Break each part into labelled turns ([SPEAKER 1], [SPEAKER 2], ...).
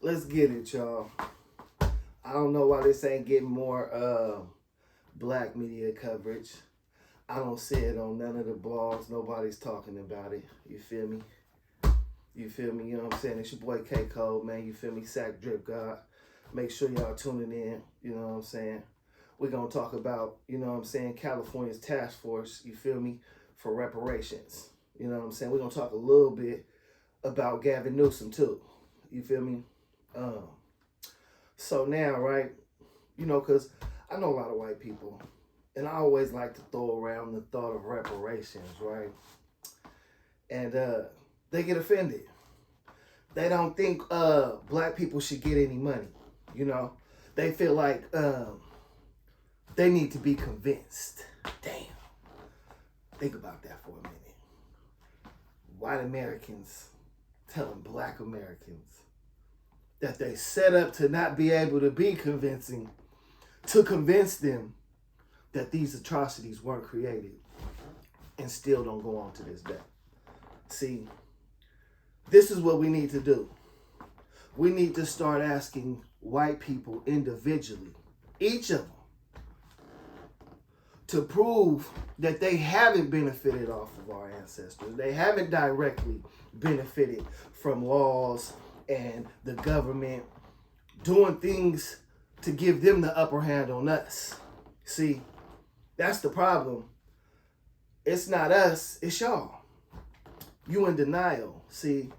[SPEAKER 1] Let's get it, y'all. I don't know why this ain't getting more black media coverage. I don't see it on none of the blogs. Nobody's talking about it. You feel me? You feel me? You know what I'm saying? It's your boy K Cole, man. You feel me? Sack Drip God. Make sure y'all tuning in. You know what I'm saying? We're going to talk about, you know what I'm saying, California's task force, you feel me, for reparations. You know what I'm saying? We're going to talk a little bit about Gavin Newsom, too. You feel me? So now, right, you know, because I know a lot of white people, and I always like to throw around the thought of reparations, right? And they get offended. They don't think black people should get any money, you know? They feel like they need to be convinced. Damn. Think about that for a minute. White Americans telling black Americans that they set up to not be able to be convincing, to convince them that these atrocities weren't created, and still don't go on to this day. See, this is what we need to do. We need to start asking white people individually, each of them, to prove that they haven't benefited off of our ancestors. They haven't directly benefited from laws and the government doing things to give them the upper hand on us. See, that's the problem. It's not us, it's y'all. You in denial, see?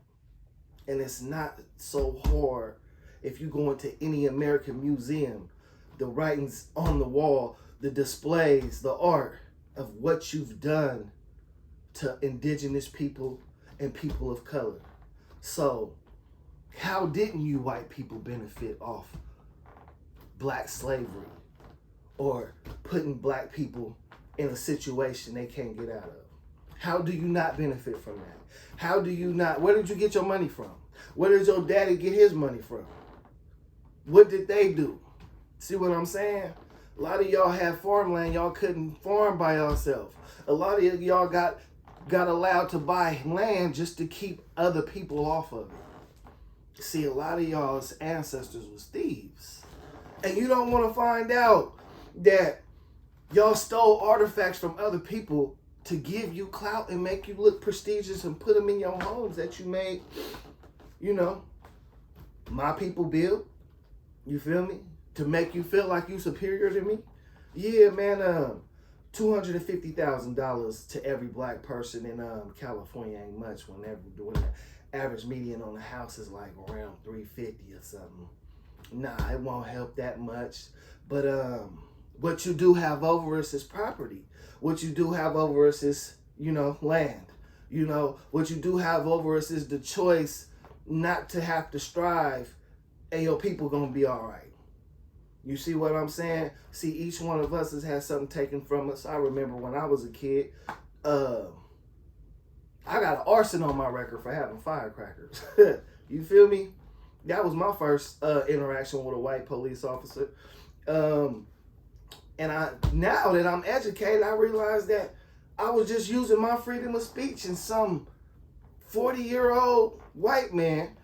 [SPEAKER 1] And it's not so hard if you go into any American museum, the writings on the wall, the displays, the art of what you've done to indigenous people and people of color. So, how didn't you white people benefit off black slavery or putting black people in a situation they can't get out of? How do you not benefit from that? How do you not? Where did you get your money from? Where did your daddy get his money from? What did they do? See what I'm saying? A lot of y'all had farmland y'all couldn't farm by yourself. A lot of y'all got allowed to buy land just to keep other people off of it. See, a lot of y'all's ancestors was thieves. And you don't want to find out that y'all stole artifacts from other people to give you clout and make you look prestigious and put them in your homes that you made, you know, my people built. You feel me? To make you feel like you superior to me? Yeah, man, $250,000 to every black person in California ain't much when the average median on the house is like around $350 or something. Nah, it won't help that much. But what you do have over us is property. What you do have over us is, you know, land. You know, what you do have over us is the choice not to have to strive, and your people gonna be all right. You see what I'm saying? See, each one of us has had something taken from us. I remember when I was a kid, I got an arson on my record for having firecrackers. You feel me? That was my first interaction with a white police officer. And now that I'm educated, I realize that I was just using my freedom of speech, and some 40-year-old white man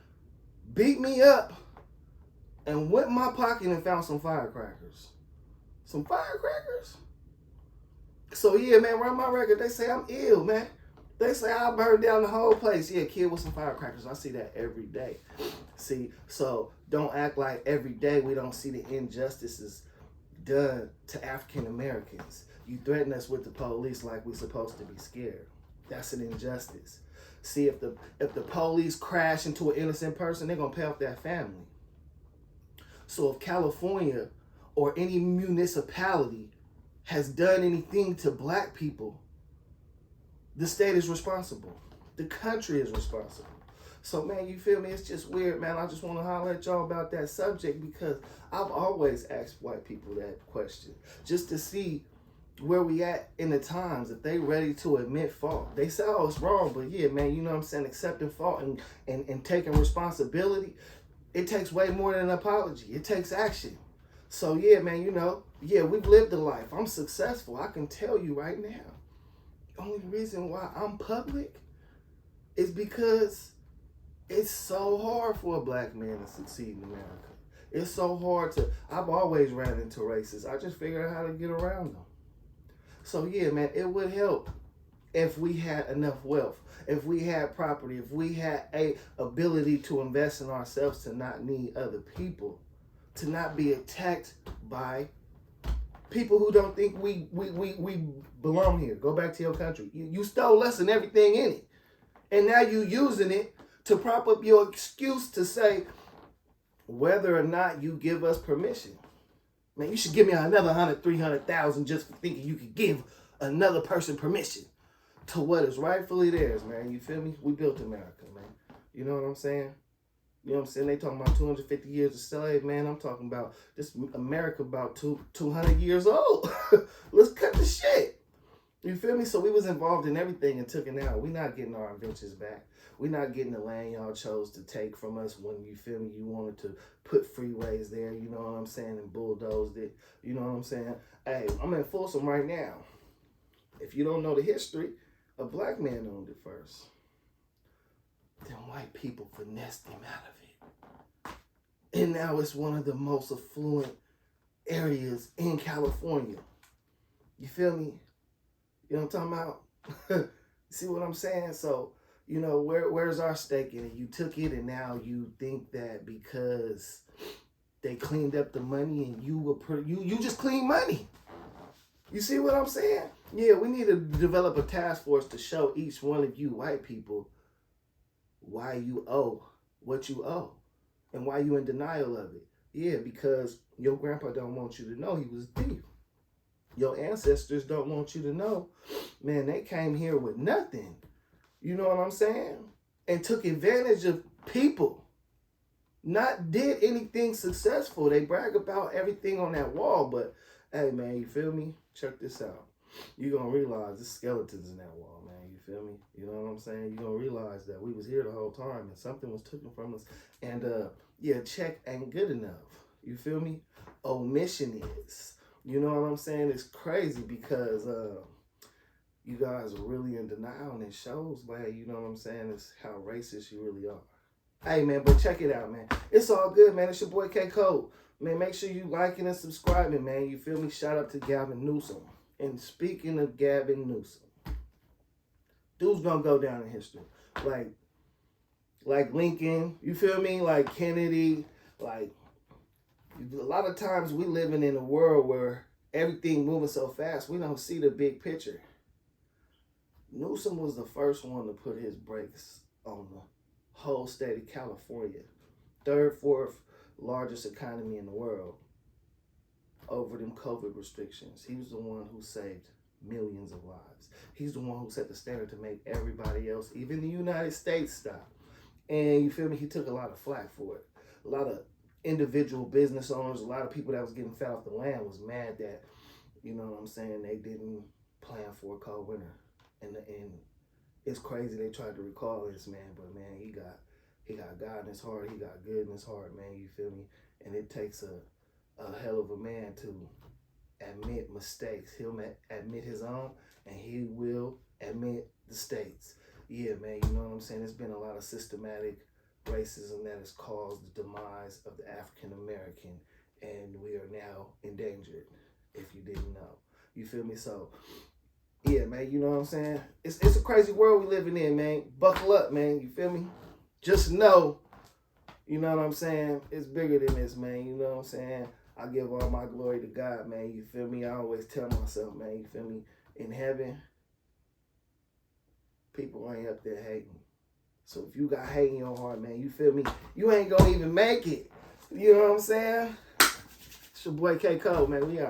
[SPEAKER 1] beat me up and went in my pocket and found some firecrackers. Some firecrackers? So yeah, man, run my record. They say I'm ill, man. They say I burned down the whole place. Yeah, kid with some firecrackers. I see that every day. See, so don't act like every day we don't see the injustices done to African Americans. You threaten us with the police like we're supposed to be scared. That's an injustice. See, if the police crash into an innocent person, they're gonna pay off that family. So if California or any municipality has done anything to black people, the state is responsible. The country is responsible. So, man, you feel me? It's just weird, man. I just want to holler at y'all about that subject because I've always asked white people that question just to see where we at in the times, if they ready to admit fault. They say, oh, it's wrong, but yeah, man, you know what I'm saying? Accepting fault and taking responsibility, it takes way more than an apology. It takes action. So, yeah, man, you know, yeah, we've lived a life. I'm successful. I can tell you right now. The only reason why I'm public is because It's so hard for a black man to succeed in America. It's so hard to. I've always ran into racists. I just figured out how to get around them. So yeah, man, it would help if we had enough wealth, if we had property, if we had a ability to invest in ourselves, to not need other people, to not be attacked by people who don't think we belong here. Go back to your country. You stole less than everything in it. And now you using it to prop up your excuse to say whether or not you give us permission. Man, you should give me another 100, 300,000 just for thinking you could give another person permission to what is rightfully theirs, man. You feel me? We built America, man. You know what I'm saying? You know what I'm saying? They talking about 250 years of slave, man. I'm talking about this America about 200 years old. Let's cut the shit. You feel me? So we was involved in everything and took it out. We not getting our inventions back. We not getting the land y'all chose to take from us when, you feel me, you wanted to put freeways there, you know what I'm saying, and bulldozed it. You know what I'm saying? Hey, I'm in Folsom right now. If you don't know the history, a black man owned it first. Then white people finessed him out of it. And now it's one of the most affluent areas in California. You feel me? You know what I'm talking about? See what I'm saying? So, you know, where's our stake in it? You took it and now you think that because they cleaned up the money and you just clean money. You see what I'm saying? Yeah, we need to develop a task force to show each one of you white people why you owe what you owe and why you in denial of it. Yeah, because your grandpa don't want you to know he was a thief. Your ancestors don't want you to know, man, they came here with nothing. You know what I'm saying? And took advantage of people. Not did anything successful. They brag about everything on that wall, but hey, man, you feel me? Check this out. You're going to realize there's skeletons in that wall, man. You feel me? You know what I'm saying? You're going to realize that we was here the whole time and something was taken from us. And, yeah, check ain't good enough. You feel me? Omission is. You know what I'm saying? It's crazy because you guys are really in denial, and it shows, man. You know what I'm saying? It's how racist you really are. Hey, man, but check it out, man. It's all good, man. It's your boy K Code. Man, make sure you liking and subscribing, man. You feel me? Shout out to Gavan Newsom. And speaking of Gavan Newsom, dude's gonna go down in history. Like Lincoln, you feel me? Like Kennedy, like a lot of times we living in a world where everything moving so fast, we don't see the big picture. Newsom was the first one to put his brakes on the whole state of California. Third, fourth largest economy in the world over them COVID restrictions. He was the one who saved millions of lives. He's the one who set the standard to make everybody else, even the United States, stop. And you feel me? He took a lot of flack for it. A lot of individual business owners, a lot of people that was getting fed off the land was mad that, you know what I'm saying, they didn't plan for a cold winter. And it's crazy they tried to recall this, man, but man, he got God in his heart, he got good in his heart, man, you feel me? And it takes a hell of a man to admit mistakes. He'll admit his own, and he will admit the state's. Yeah, man, you know what I'm saying? There's been a lot of systematic racism that has caused the demise of the African American, and we are now endangered, if you didn't know. You feel me? So, yeah, man, you know what I'm saying? It's a crazy world we living in, man. Buckle up, man. You feel me? Just know, you know what I'm saying? It's bigger than this, man. You know what I'm saying? I give all my glory to God, man. You feel me? I always tell myself, man, you feel me? In heaven, people ain't up there hating. So if you got hate in your heart, man, you feel me? You ain't gonna even make it. You know what I'm saying? It's your boy K Code, man. We out.